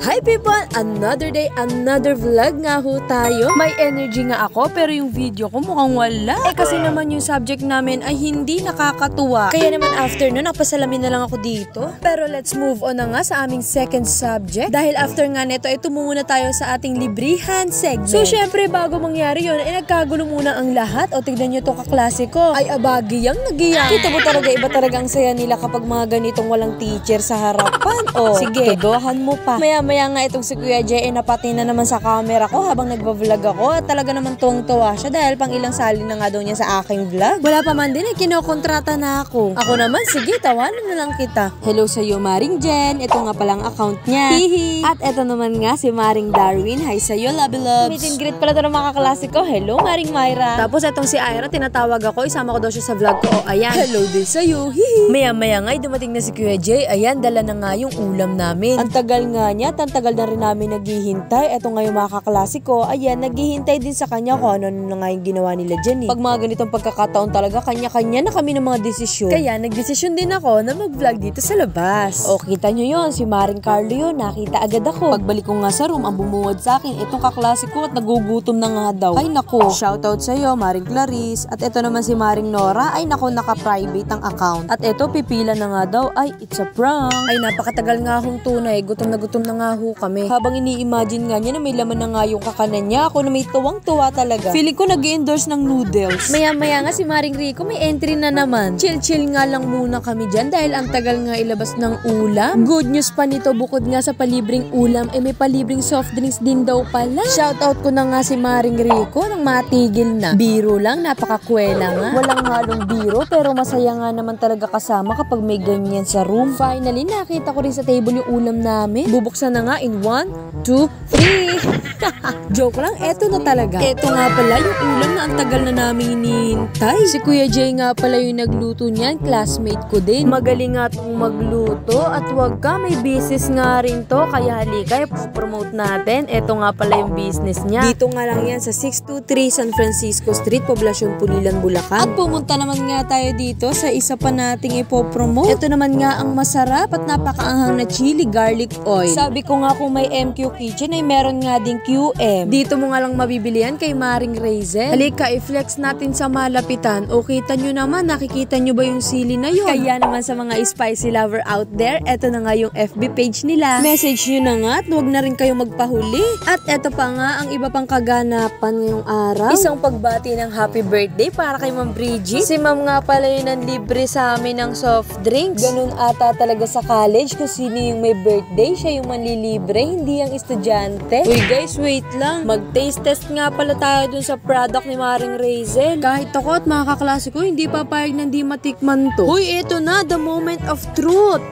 Hi people! Another day, another vlog nga ho tayo. May energy nga ako pero yung video ko mukhang wala. Kasi naman yung subject namin ay hindi nakakatuwa. Kaya naman after nun, napasalamin na lang ako dito. Pero let's move on na nga sa aming second subject. Dahil after nga neto ay tumungo na tayo sa ating librihan segment. So syempre bago mangyari yun, ay nagkagulo muna ang lahat. O tignan nyo to kaklase ko. Ay abagiyang nagiyang. Kita mo talaga, iba talaga ang saya nila kapag mga ganitong walang teacher sa harapan. O sige, tudohan mo pa. Maya nga itong si Kuya Jay napati na naman sa camera ko habang nagbablog ako at talaga naman tuwang-tuwa siya dahil pang ilang sali na nga daw niya sa aking vlog. Wala pa man din kinokontrata na ako. Ako naman, sige, tawanan na lang kita. Hello sa iyo, Maring Jen. Ito nga palang account niya. Hihi. At ito naman nga si Maring Darwin. Hi sa iyo, Lobby Loves. Meet and greet pala ito ng mga kaklase ko. Hello, Maring Myra. Tapos itong si Ira, tinatawag ako. Isama ko daw siya sa vlog ko. O, ayan. Hello din sa iyo. Hihi. Maya-maya nga, dumating na si Kuya Jay. Ayan, dala na nga yung ulam namin. Ang tagal nga niya, tagal na rin namin naghihintay. Eto nga yung mga kaklase ko, ayan, naghihintay din sa kanya kung ano na nga yung ginawa nila dyan eh. Pag mga ganitong pagkakataon talaga, kanya-kanya na kami ng mga desisyon. Kaya nagdesisyon din ako na mag-vlog dito sa labas. O, kita nyo yun, si Maring Carlo yun, nakita agad ako. Pagbalik ko nga sa room, ang bumuwad sa akin, itong kaklase ko at nagugutom na nga daw. Ay nako, shoutout sa'yo, Maring Clarice. At ito naman si Maring Nora, ay nako, naka-private ang account. At ito, pipila na nga daw, ay it's a prank. Ay napakatagal nga akong tunay, gutom na nga ho kami. Habang ini-imagine nga niya na may laman na nga yung kakanan niya, ako na may tuwang-tuwa talaga. Feeling ko nag-endorse ng noodles. Maya-maya nga si Maring Rico may entry na naman. Chill-chill nga lang muna kami dyan dahil ang tagal nga ilabas ng ulam. Good news pa nito, bukod nga sa palibreng ulam, may palibreng soft drinks din daw pala. Shoutout ko na nga si Maring Rico nang matigil na. Biro lang, napakakwela nga. Walang halong biro pero masaya nga naman talaga kasama kapag may ganyan sa room. Finally, nakita ko rin sa table yung ulam namin. Bubuksan na nga in 1, 2, 3. Joke lang, eto na talaga. Eto nga pala yung ulam na ang tagal na namin hinihintay. Si Kuya Jay nga pala yung nagluto niyan, classmate ko din. Magaling nga itong magluto at wag ka, may business nga rin to. Kaya halika, promote natin. Eto nga pala yung business niya. Dito nga lang yan sa 623 San Francisco Street, Poblacion Pulilan, Bulacan. At pumunta naman nga tayo dito sa isa pa nating ipopromote. Eto naman nga ang masarap at napakaanghang na chili garlic oil. Sabi ko nga kung may MQ Kitchen ay meron nga ding QM. Dito mo nga lang mabibili yan kay Maring Raizel. Halika, i-flex natin sa malapitan. O kita nyo naman, nakikita nyo ba yung sili na yun? Kaya naman sa mga spicy lover out there, eto na nga yung FB page nila. Message nyo na nga at huwag na rin kayo magpahuli. At eto pa nga ang iba pang kaganapan ngayong araw. Isang pagbati ng happy birthday para kay Ma'am Bridget. Si Ma'am nga pala yun ang libre sa amin ng soft drinks. Ganun ata talaga sa college kung sino yung may birthday, siya yung manlilibre, hindi ang estudyante. Uy guys, wait lang. Mag-taste test nga pala tayo dun sa product ni Maring Raizel. Kahit ako at mga kaklase ko, hindi papayag na hindi matikman to. Uy, eto na, the moment of truth.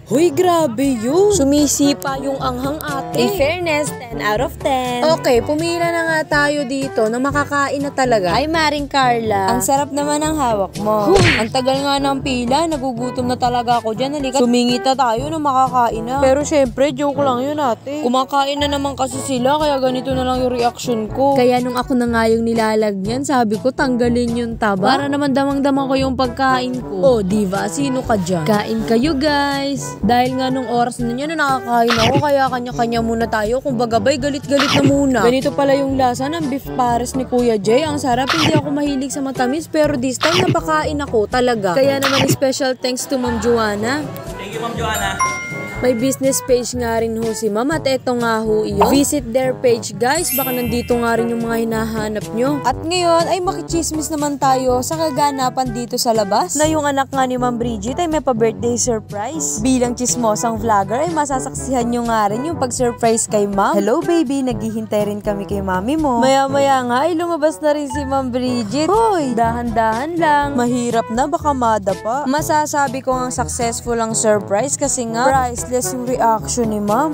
Hoy, grabe yun. Sumisipa yung anghang ate. In fairness, 10 out of 10. Okay, pumila na nga tayo dito na makakain na talaga. Ay, Maring Carla. Ang sarap naman ang hawak mo. Ang tagal nga ng pila, nagugutom na talaga ako dyan. Halika, sumingita tayo na makakain na. Pero syempre, joke lang yun ate. Kumakain na naman kasi sila, kaya ganito na lang yung reaction ko. Kaya nung ako na nga yung nilalagyan, sabi ko, tanggalin yung taba. Para naman damang-damang ko yung pagkain ko. Oh, diva, sino ka dyan? Kain kayo guys. Dahil nga nung oras na niya na nakakain ako, kaya kanya-kanya muna tayo. Kung bagabay, galit-galit na muna. Ganito pala yung lasa ng beef pares ni Kuya Jay. Ang sarap, hindi ako mahilig sa matamis, pero this time napakain ako talaga. Kaya naman special thanks to Ma'am Joanna. Thank you, Ma'am Joanna. May business page nga rin ho si Ma'am at eto nga ho iyon. Visit their page guys, baka nandito nga rin yung mga hinahanap nyo. At ngayon ay makichismis naman tayo sa kaganapan dito sa labas na yung anak nga ni Ma'am Bridget ay may pa-birthday surprise. Bilang chismosang vlogger ay masasaksihan nyo nga rin yung pag-surprise kay Ma'am. Hello baby, naghihintay rin kami kay mami mo. Maya-maya nga ay lumabas na rin si Ma'am Bridget. Hoy, dahan-dahan lang. Mahirap na, baka madapa. Masasabi ko ang successful ang surprise kasi nga priceless yung reaction ni Ma'am.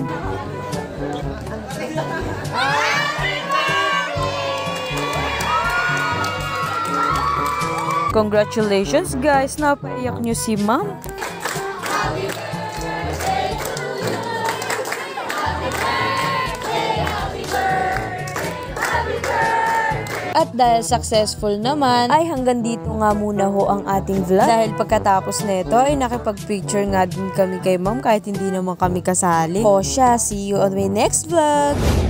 Congratulations guys, napaiyak nyo si Ma'am. At dahil successful naman, ay hanggang dito nga muna ho ang ating vlog. Dahil pagkatapos nito ay nakipag-picture nga din kami kay ma'am kahit hindi naman kami kasali. O siya, see you on my next vlog!